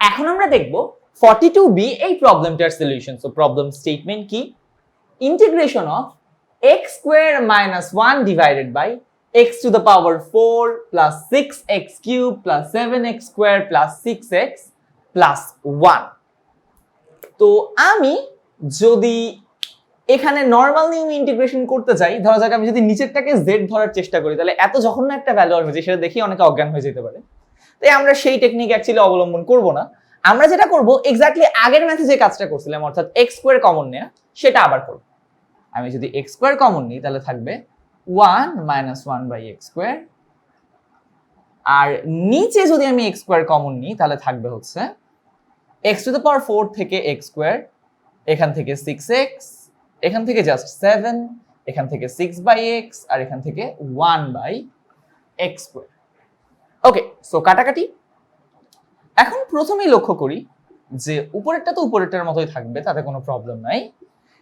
এখন আমরা দেখব 42b এই প্রবলেমটার সলিউশন। সো প্রবলেম স্টেটমেন্ট কি? Integration of x square minus 1 divided by x to the power 4 plus 6x cube plus 7x square plus 6x plus 1। তো আমি যদি এখানে নরমাল নিয়ম ইন্টিগ্রেশন করতে চাই, ধরা যাক আমি যদি নিচেরটাকে z ধরার চেষ্টা করি, তাহলে এত জঘন্য একটা ভ্যালু আসবে যে সেটা দেখি অনেকে অজ্ঞান হয়ে যেতে পারে। তাই আমরা সেই টেকনিক অ্যাকচুয়ালি অবলম্বন করব না। আমরা যেটা করব এক্স্যাক্টলি আগের ম্যাথে যে কাজটা করছিলাম, অর্থাৎ x স্কয়ার কমন নেয়া, সেটা আবার করব। আমি যদি x স্কয়ার কমন নিই তাহলে থাকবে 1 মাইনাস 1 বাই x স্কয়ার, আর নিচে যদি আমি x স্কয়ার কমন নিই তাহলে থাকবে হচ্ছে x টু দ্য পাওয়ার 4 থেকে x স্কয়ার, এখান থেকে 6x, এখান থেকে জাস্ট 7, এখান থেকে 6 বাই x, আর এখান থেকে 1 by x square. Okay, so কাটাকাটি। এখন প্রথমেই লক্ষ্য করি যে উপরেরটা তো উপরেরটার মতোই থাকবে, তাতে কোনো প্রবলেম নাই।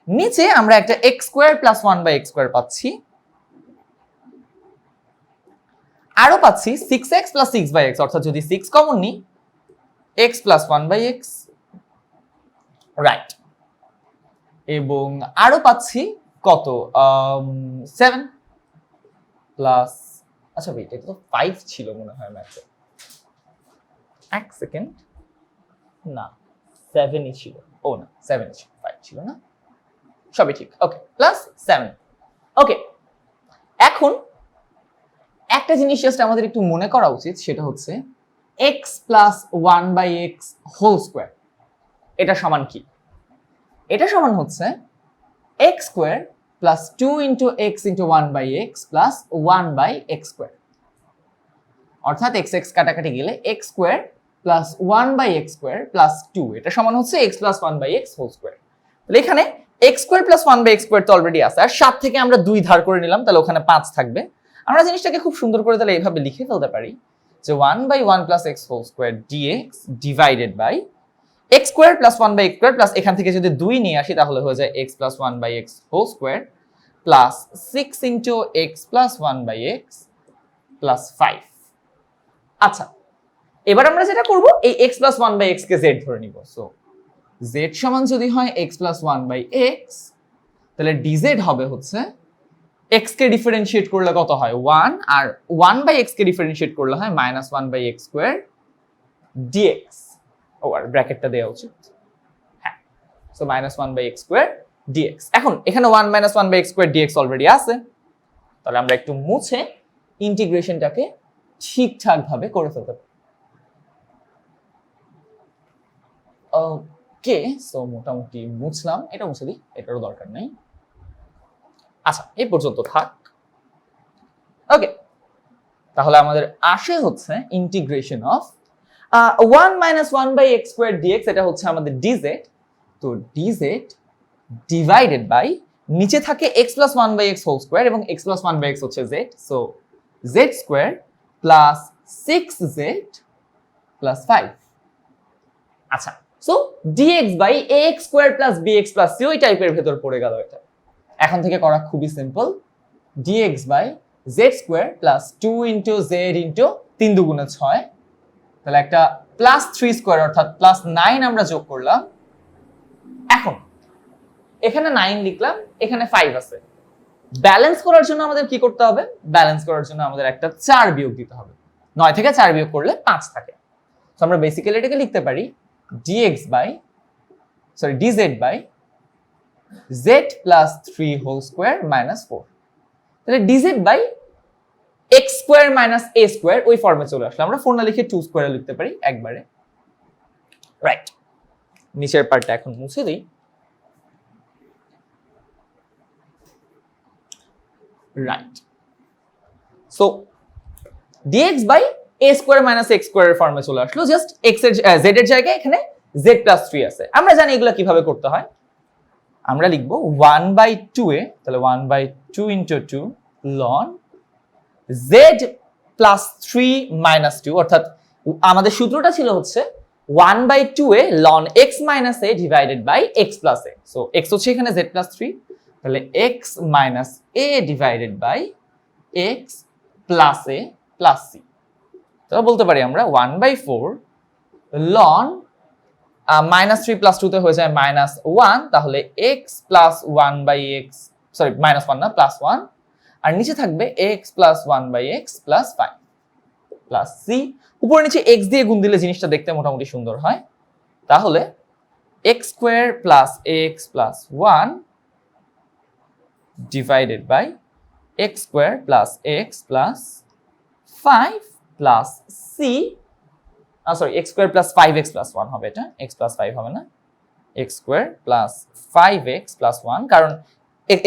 নিচে আমরা একটা x square plus 1 by x square পাচ্ছি, আরো পাচ্ছি 6x প্লাস 6 বাই x, অর্থাৎ যদি 6 কমন নিই x plus 1 by x, right. এবং আরো পাচ্ছি কত, 7 প্লাস, আচ্ছা ওয়েট, এটা তো 5 ছিল মনে হয় ম্যাথে, এক সেকেন্ড, না 7ই ছিল, ও না 7 ছিল, 5 ছিল না, সবই ঠিক। ওকে, প্লাস 7। ওকে, এখন একটা জিনিস জাস্ট আমাদের একটু মনে করা উচিত, সেটা হচ্ছে x plus 1 by x whole square, এটা সমান কি? এটা সমান হচ্ছে x square plus 2 into x into 1 by x plus 1 by x square, অর্থাৎ x x কাটাকাটি গেলে x square plus 1 by x square plus 2, এটা সমান হচ্ছে x plus 1 by x whole square. তাহলে এখানে x square plus 1 by x square তো already আছে, আর 7 থেকে আমরা 2 ধার করে নিলাম, তাহলে ওখানে 5 থাকবে। আমরা জিনিসটাকে খুব সুন্দর করে তাহলে এইভাবে লিখে ফেলতে পারি যে 1 by 1 plus x whole square dx divided by x square plus 1 by x square plus এখান থেকে যদি 2 নিয়ে আসি তাহলে হয়ে যায় x plus 1 by x whole square plus 6 into x plus 1 by x plus 5। আচ্ছা, এবার আমরা যেটা করব এই x প্লাস 1 বাই x কে z ধরে নিব। সো z সমান যদি হয় x প্লাস 1 বাই x, তাহলে dz হবে হচ্ছে x কে ডিফারেন্সিয়েট করলে কত হয় 1, আর 1 বাই x কে ডিফারেন্সিয়েট করলে হয় minus 1 by x square dx। ও, আর ব্র্যাকেটটা দেওয়া উচিত, হ্যাঁ। So minus 1 by x square dx। এখন এখানে 1 minus 1 by x square dx already আছে, তাহলে আমরা একটু মুছে ইন্টিগ্রেশনটাকে ঠিকঠাক ভাবে করে ফেলতে পারি। ওকে, সো মোটামুটি মুছলাম, এটা মুছে দিই, এটারও দরকার নাই। আচ্ছা, এই পর্যন্ত থাক। ওকে, তাহলে আমাদের আসে হচ্ছে integration of 1 minus 1 by x square dx, এটা হচ্ছে আমাদের dz। তো dz ডিভাইডেড বাই নিচে থাকে x plus 1 by x whole square, এবং x প্লাস 1 বাই x হচ্ছে z, so z square plus 6z plus 5। আচ্ছা, so dx by ax square plus bx plus c, ওই টাইপের ভেতর পড়ে গেল এটা। এখন থেকে করা খুবই simple, dx by z square plus 2 into z into 3 দুগুণে 6, তাহলে একটা প্লাস 3 স্কয়ার অর্থাৎ প্লাস 9 আমরা যোগ করলাম। এখন এখানে 9 লিখলাম, এখানে 5 আছে। ব্যালেন্স করার জন্য আমাদের কি করতে হবে? ব্যালেন্স করার জন্য আমাদের একটা 4 বিয়োগ দিতে হবে। 9 থেকে 4 বিয়োগ করলে 5 থাকে। তো আমরা বেসিক্যালি এটাকে লিখতে পারি dz by z plus 3 whole square minus 4। তাহলে dz by x square minus a square, ওই ফর্মে চলে আসলো। আমরা 4 না লিখে 2 স্কয়ারে লিখতে পারি একবারে, রাইট। নিচের পার্টটা এখন মুছে দিই, right. So dx by a square minus x স্কয়ারের ফর্মে চলে আসলো, জাস্ট x এর z এর জায়গায় এখানে z প্লাস 3 আছে। আমরা জানি এগুলো কিভাবে করতে হয়। আমরা লিখবো 1 বাই 2a, তাহলে 1 by 2 into 2 ln z plus 3 minus 2, অর্থাৎ আমাদের সূত্রটা ছিল হচ্ছে 1 by 2a ln x minus a divided by x plus a। So x হচ্ছে এখানে z প্লাস 3, তাহলে x minus a divided by x plus a plus c। তাহলে বলতে পারি আমরা 1 বাই 4 ln -3 + 2 তে হয়ে যায় -1, তাহলে x + 1/x, সরি -1 না, +1, আর নিচে থাকবে x + 1/x + 5 প্লাস c, উপরে নিচে x দিয়ে গুণ দিলে জিনিসটা দেখতে মোটামুটি সুন্দর হয়। তাহলে x² + x + 1 divided by x² + x + 5 plus c, sorry x² + 5x + 1 হবে, এটা x + 5 হবে না, x² + 5x + 1, কারণ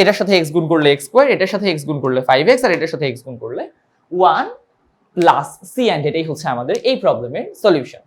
এটার সাথে x গুণ করলে x², এটার সাথে x গুণ করলে 5x, আর এটার সাথে x গুণ করলে 1 প্লাস c, এন্ড এটাই হচ্ছে আমাদের এই প্রবলেমের সলিউশন।